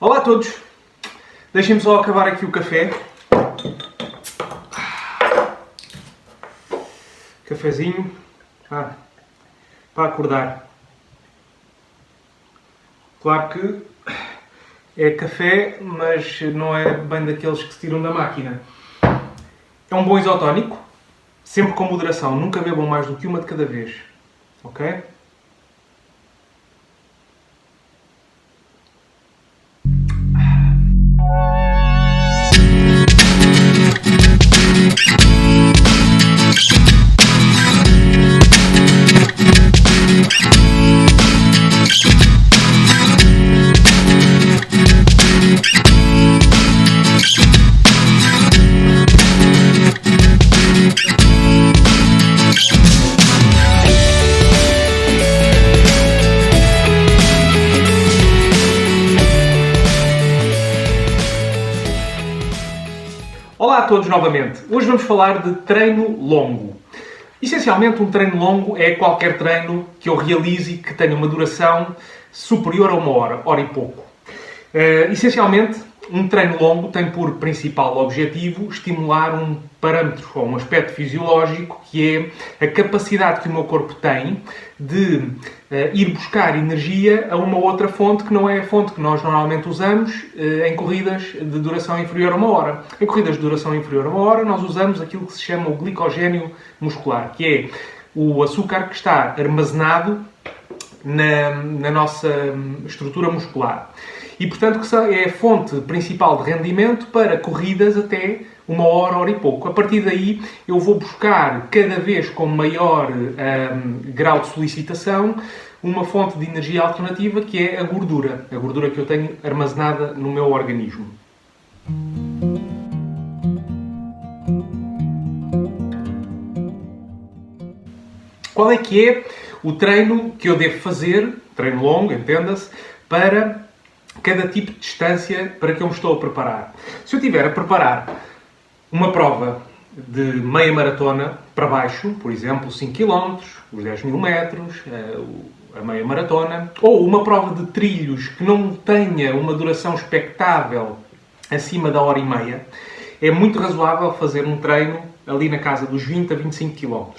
Olá a todos! Deixem-me só acabar aqui o café. Cafezinho para acordar. Claro que é café, mas não é bem daqueles que se tiram da máquina. É um bom isotónico, sempre com moderação. Nunca bebam mais do que uma de cada vez. Ok? Olá a todos novamente. Hoje vamos falar de treino longo. Essencialmente, um treino longo é qualquer treino que eu realize que tenha uma duração superior a 1 hora, hora e pouco. Essencialmente, um treino longo tem por principal objetivo estimular um parâmetro ou um aspecto fisiológico que é a capacidade que o meu corpo tem de ir buscar energia a uma outra fonte que não é a fonte que nós normalmente usamos em corridas de duração inferior a 1 hora. Em corridas de duração inferior a 1 hora, nós usamos aquilo que se chama o glicogénio muscular, que é o açúcar que está armazenado na nossa estrutura muscular. E, portanto, que é a fonte principal de rendimento para corridas até 1 hora, hora e pouco. A partir daí, eu vou buscar, cada vez com maior grau de solicitação, uma fonte de energia alternativa que é a gordura que eu tenho armazenada no meu organismo. Qual é que é o treino que eu devo fazer, treino longo, entenda-se, para cada tipo de distância para que eu me estou a preparar? Se eu estiver a preparar uma prova de meia maratona para baixo, por exemplo, 5 km, os 10.000 metros, a meia maratona, ou uma prova de trilhos que não tenha uma duração expectável acima da hora e meia, é muito razoável fazer um treino ali na casa dos 20 a 25 km.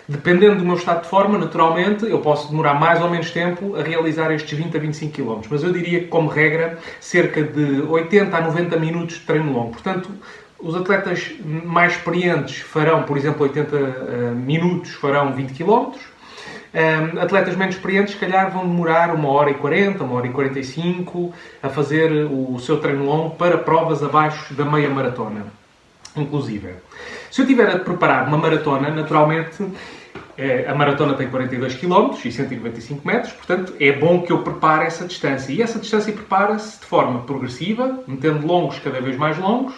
Dependendo do meu estado de forma, naturalmente, eu posso demorar mais ou menos tempo a realizar estes 20 a 25 km. Mas eu diria que, como regra, cerca de 80 a 90 minutos de treino longo. Portanto, os atletas mais experientes farão, por exemplo, 80 minutos, farão 20 km. Atletas menos experientes, se calhar, vão demorar 1 hora e 40, 1 hora e 45 a fazer o seu treino longo para provas abaixo da meia maratona, inclusive. Se eu estiver a preparar uma maratona, naturalmente, a maratona tem 42 km e 195 metros, portanto, é bom que eu prepare essa distância. E essa distância prepara-se de forma progressiva, metendo longos cada vez mais longos,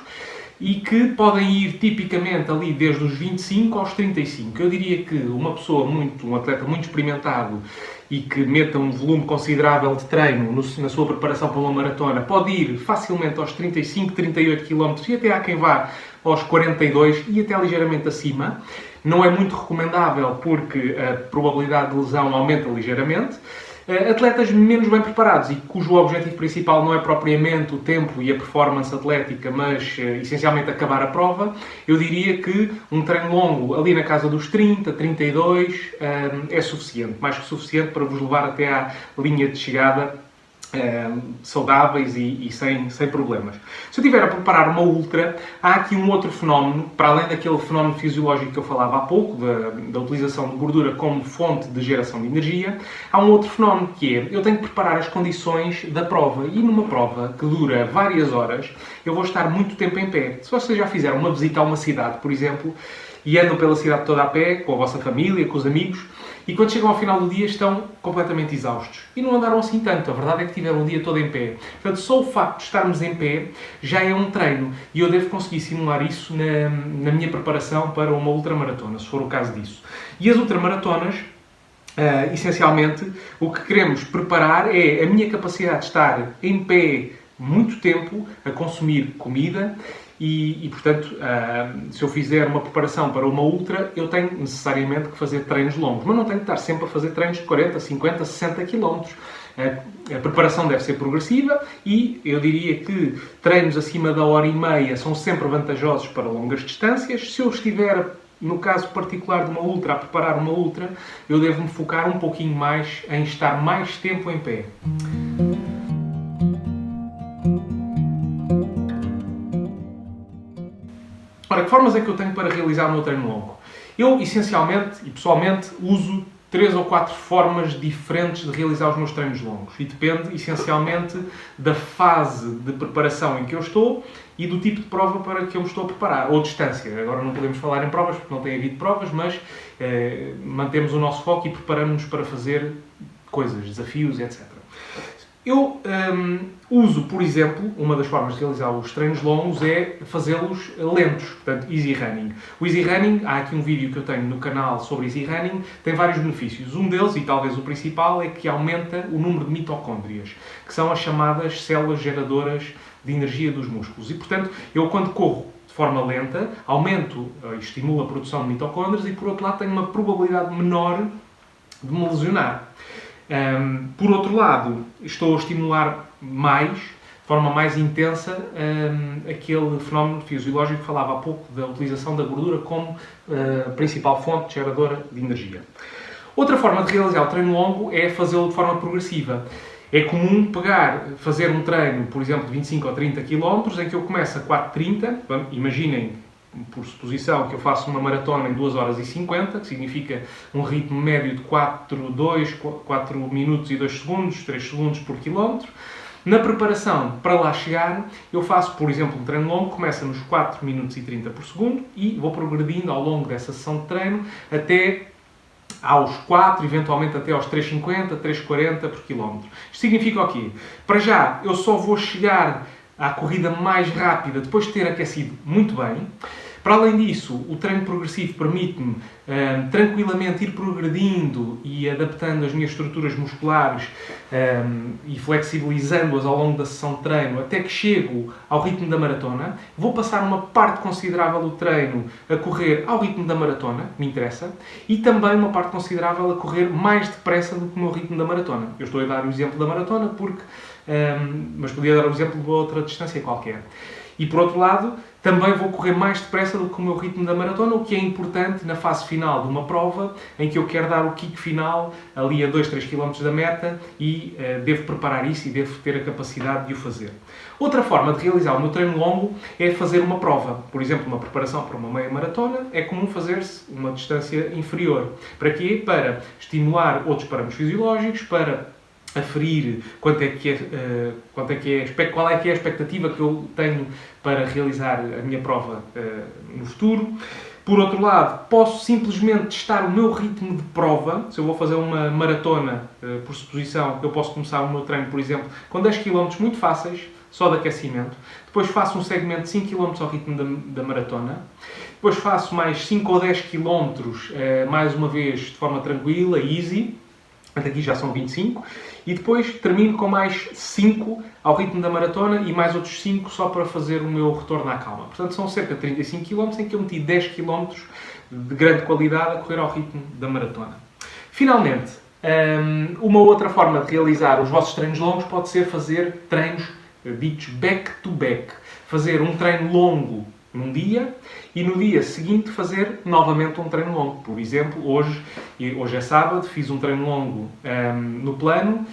e que podem ir tipicamente ali desde os 25 aos 35. Eu diria que um atleta muito experimentado e que meta um volume considerável de treino na sua preparação para uma maratona, pode ir facilmente aos 35, 38 km e até há quem vá aos 42 e até ligeiramente acima. Não é muito recomendável porque a probabilidade de lesão aumenta ligeiramente. Atletas menos bem preparados e cujo objetivo principal não é propriamente o tempo e a performance atlética, mas essencialmente acabar a prova, eu diria que um treino longo ali na casa dos 30, 32 é suficiente, mais que suficiente para vos levar até à linha de chegada saudáveis e sem problemas. Se eu estiver a preparar uma ultra, há aqui um outro fenómeno, para além daquele fenómeno fisiológico que eu falava há pouco, da utilização de gordura como fonte de geração de energia, há um outro fenómeno que é, eu tenho que preparar as condições da prova, e numa prova que dura várias horas, eu vou estar muito tempo em pé. Se vocês já fizeram uma visita a uma cidade, por exemplo, e andam pela cidade toda a pé, com a vossa família, com os amigos, e quando chegam ao final do dia estão completamente exaustos. E não andaram assim tanto, a verdade é que tiveram o dia todo em pé. Portanto, só o facto de estarmos em pé já é um treino. E eu devo conseguir simular isso na minha preparação para uma ultramaratona, se for o caso disso. E as ultramaratonas, essencialmente, o que queremos preparar é a minha capacidade de estar em pé muito tempo a consumir comida e, portanto, se eu fizer uma preparação para uma ultra, eu tenho necessariamente que fazer treinos longos. Mas não tenho que estar sempre a fazer treinos de 40, 50, 60 km. A preparação deve ser progressiva e eu diria que treinos acima da hora e meia são sempre vantajosos para longas distâncias. Se eu estiver, no caso particular de uma ultra, a preparar uma ultra, eu devo me focar um pouquinho mais em estar mais tempo em pé. Ora, que formas é que eu tenho para realizar o meu treino longo? Eu, essencialmente e pessoalmente, uso 3 ou 4 formas diferentes de realizar os meus treinos longos. E depende, essencialmente, da fase de preparação em que eu estou e do tipo de prova para que eu me estou a preparar. Ou distância. Agora não podemos falar em provas, porque não tem havido provas, mas mantemos o nosso foco e preparamos-nos para fazer coisas, desafios, etc. Eu uso, por exemplo, uma das formas de realizar os treinos longos é fazê-los lentos, portanto, easy running. O easy running, há aqui um vídeo que eu tenho no canal sobre easy running, tem vários benefícios. Um deles, e talvez o principal, é que aumenta o número de mitocôndrias, que são as chamadas células geradoras de energia dos músculos. E, portanto, eu quando corro de forma lenta, aumento e estimulo a produção de mitocôndrias e, por outro lado, tenho uma probabilidade menor de me lesionar. Por outro lado, estou a estimular mais, de forma mais intensa, aquele fenómeno fisiológico que falava há pouco da utilização da gordura como principal fonte geradora de energia. Outra forma de realizar o treino longo é fazê-lo de forma progressiva. É comum fazer um treino, por exemplo, de 25 ou 30 km, em que eu começo a 4h30, imaginem, por suposição, que eu faço uma maratona em 2 horas e 50, que significa um ritmo médio de 4 minutos e 2 segundos, 3 segundos por quilómetro. Na preparação para lá chegar, eu faço, por exemplo, um treino longo, começa nos 4 minutos e 30 por segundo e vou progredindo ao longo dessa sessão de treino até aos 4, eventualmente até aos 3,50, 3,40 por quilómetro. Isto significa o quê? Para já, eu só vou chegar à corrida mais rápida depois de ter aquecido muito bem. Para além disso, o treino progressivo permite-me tranquilamente ir progredindo e adaptando as minhas estruturas musculares e flexibilizando-as ao longo da sessão de treino até que chego ao ritmo da maratona. Vou passar uma parte considerável do treino a correr ao ritmo da maratona, que me interessa, e também uma parte considerável a correr mais depressa do que o meu ritmo da maratona. Eu estou a dar o exemplo da maratona porque mas podia dar o exemplo de outra distância qualquer. E por outro lado, também vou correr mais depressa do que o meu ritmo da maratona, o que é importante na fase final de uma prova em que eu quero dar o kick final ali a 2, 3 km da meta e devo preparar isso e devo ter a capacidade de o fazer. Outra forma de realizar o meu treino longo é fazer uma prova. Por exemplo, uma preparação para uma meia maratona, é comum fazer-se uma distância inferior. Para quê? Para estimular outros parâmetros fisiológicos, para aferir qual é que é a expectativa que eu tenho para realizar a minha prova no futuro. Por outro lado, posso simplesmente testar o meu ritmo de prova. Se eu vou fazer uma maratona, por suposição, eu posso começar o meu treino, por exemplo, com 10 km muito fáceis, só de aquecimento. Depois faço um segmento de 5 km ao ritmo da maratona. Depois faço mais 5 ou 10 km, mais uma vez, de forma tranquila, easy. Aqui já são 25. E depois termino com mais 5 ao ritmo da maratona e mais outros 5 só para fazer o meu retorno à calma. Portanto, são cerca de 35 km em que eu meti 10 km de grande qualidade a correr ao ritmo da maratona. Finalmente, uma outra forma de realizar os vossos treinos longos pode ser fazer treinos ditos back-to-back. Fazer um treino longo num dia e no dia seguinte fazer novamente um treino longo. Por exemplo, hoje é sábado, fiz um treino longo no plano,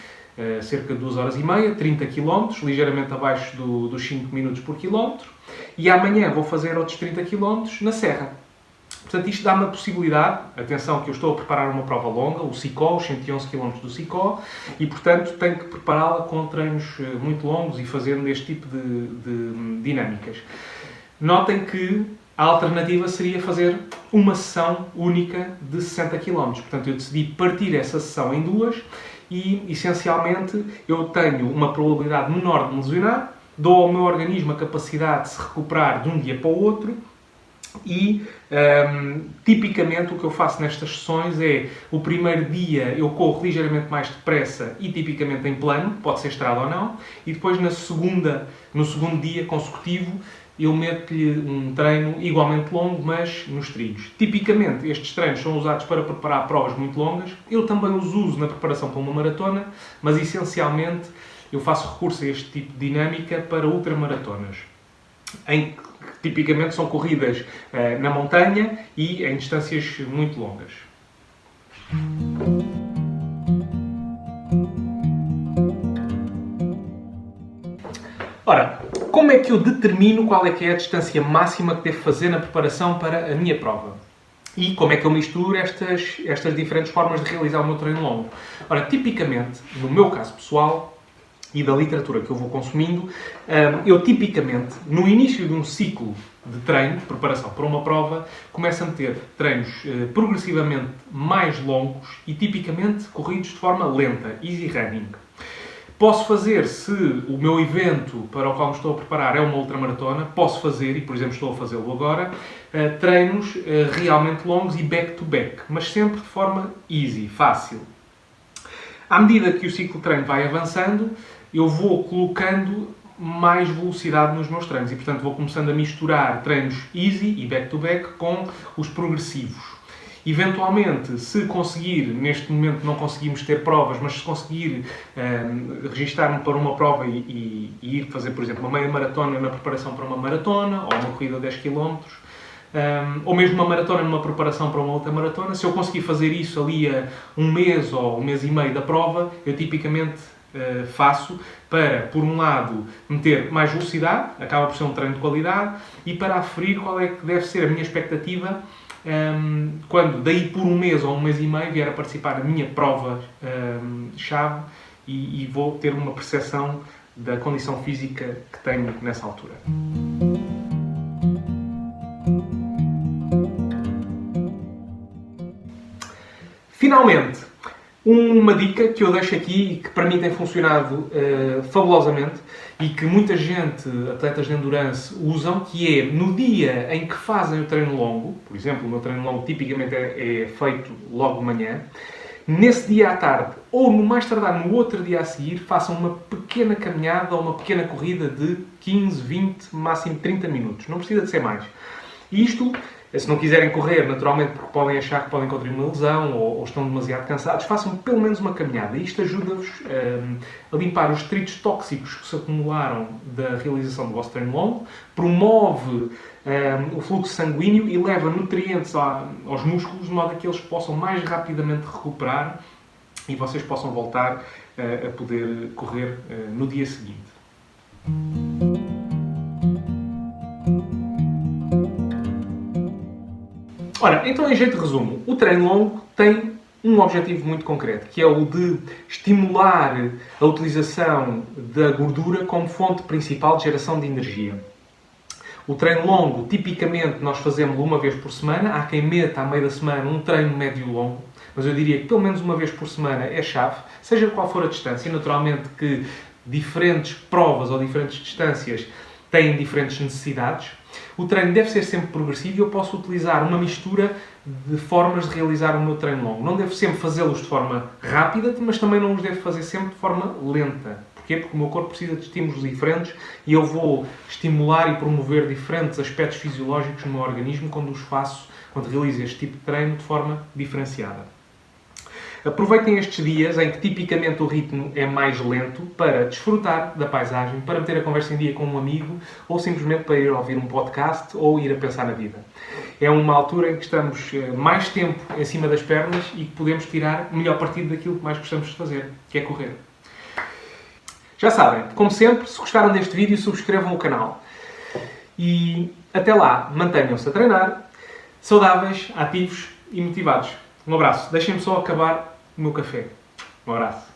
cerca de 2 horas e meia, 30 km, ligeiramente abaixo dos 5 minutos por quilómetro, e amanhã vou fazer outros 30 km na serra. Portanto, isto dá-me a possibilidade, atenção que eu estou a preparar uma prova longa, o SICO, os 111 km do SICO, e portanto tenho que prepará-la com treinos muito longos e fazendo este tipo de dinâmicas. Notem que a alternativa seria fazer uma sessão única de 60 km. Portanto, eu decidi partir essa sessão em duas e, essencialmente, eu tenho uma probabilidade menor de me lesionar, dou ao meu organismo a capacidade de se recuperar de um dia para o outro e, tipicamente, o que eu faço nestas sessões é, o primeiro dia eu corro ligeiramente mais depressa e, tipicamente, em plano, pode ser estrada ou não, e depois no segundo dia consecutivo, eu meto-lhe um treino igualmente longo, mas nos trilhos. Tipicamente, estes treinos são usados para preparar provas muito longas. Eu também os uso na preparação para uma maratona, mas essencialmente eu faço recurso a este tipo de dinâmica para ultramaratonas, em que tipicamente são corridas na montanha e em distâncias muito longas. Ora, como é que eu determino qual é que é a distância máxima que devo fazer na preparação para a minha prova? E como é que eu misturo estas diferentes formas de realizar o meu treino longo? Ora, tipicamente, no meu caso pessoal e da literatura que eu vou consumindo, eu tipicamente, no início de um ciclo de treino, de preparação para uma prova, começo a meter treinos progressivamente mais longos e tipicamente corridos de forma lenta, easy running. Posso fazer, se o meu evento para o qual me estou a preparar é uma ultramaratona, posso fazer, e por exemplo estou a fazê-lo agora, treinos realmente longos e back-to-back, mas sempre de forma easy, fácil. À medida que o ciclo de treino vai avançando, eu vou colocando mais velocidade nos meus treinos e, portanto, vou começando a misturar treinos easy e back-to-back com os progressivos. Eventualmente, se conseguir, neste momento não conseguimos ter provas, mas se conseguir registar-me para uma prova e ir fazer, por exemplo, uma meia maratona na preparação para uma maratona, ou uma corrida de 10 km, ou mesmo uma maratona numa preparação para uma outra maratona, se eu conseguir fazer isso ali a um mês ou um mês e meio da prova, eu tipicamente faço para, por um lado, meter mais velocidade, acaba por ser um treino de qualidade, e para aferir qual é que deve ser a minha expectativa quando daí por um mês ou um mês e meio vier a participar na minha prova-chave e vou ter uma percepção da condição física que tenho nessa altura. Finalmente, uma dica que eu deixo aqui e que para mim tem funcionado fabulosamente e que muita gente, atletas de endurance, usam, que é no dia em que fazem o treino longo, por exemplo, o meu treino longo tipicamente é feito logo de manhã, nesse dia à tarde ou no mais tardar no outro dia a seguir, façam uma pequena caminhada ou uma pequena corrida de 15, 20, máximo 30 minutos. Não precisa de ser mais. E isto, se não quiserem correr, naturalmente, porque podem achar que podem contrair uma lesão ou estão demasiado cansados, façam pelo menos uma caminhada. Isto ajuda-vos a limpar os detritos tóxicos que se acumularam da realização do vosso treino longo, promove o fluxo sanguíneo e leva nutrientes aos músculos, de modo a que eles possam mais rapidamente recuperar e vocês possam voltar a poder correr no dia seguinte. Ora, então em jeito de resumo, o treino longo tem um objetivo muito concreto, que é o de estimular a utilização da gordura como fonte principal de geração de energia. O treino longo, tipicamente, nós fazemos uma vez por semana. Há quem meta à meio da semana um treino médio-longo, mas eu diria que pelo menos uma vez por semana é chave, seja qual for a distância. Naturalmente que diferentes provas ou diferentes distâncias têm diferentes necessidades. O treino deve ser sempre progressivo e eu posso utilizar uma mistura de formas de realizar o meu treino longo. Não devo sempre fazê-los de forma rápida, mas também não os devo fazer sempre de forma lenta. Porquê? Porque o meu corpo precisa de estímulos diferentes e eu vou estimular e promover diferentes aspectos fisiológicos no meu organismo quando realizo este tipo de treino de forma diferenciada. Aproveitem estes dias em que tipicamente o ritmo é mais lento para desfrutar da paisagem, para meter a conversa em dia com um amigo ou simplesmente para ir ouvir um podcast ou ir a pensar na vida. É uma altura em que estamos mais tempo em cima das pernas e que podemos tirar o melhor partido daquilo que mais gostamos de fazer, que é correr. Já sabem, como sempre, se gostaram deste vídeo, subscrevam o canal. E até lá, mantenham-se a treinar, saudáveis, ativos e motivados. Um abraço. Deixem-me só acabar o meu café. Um abraço.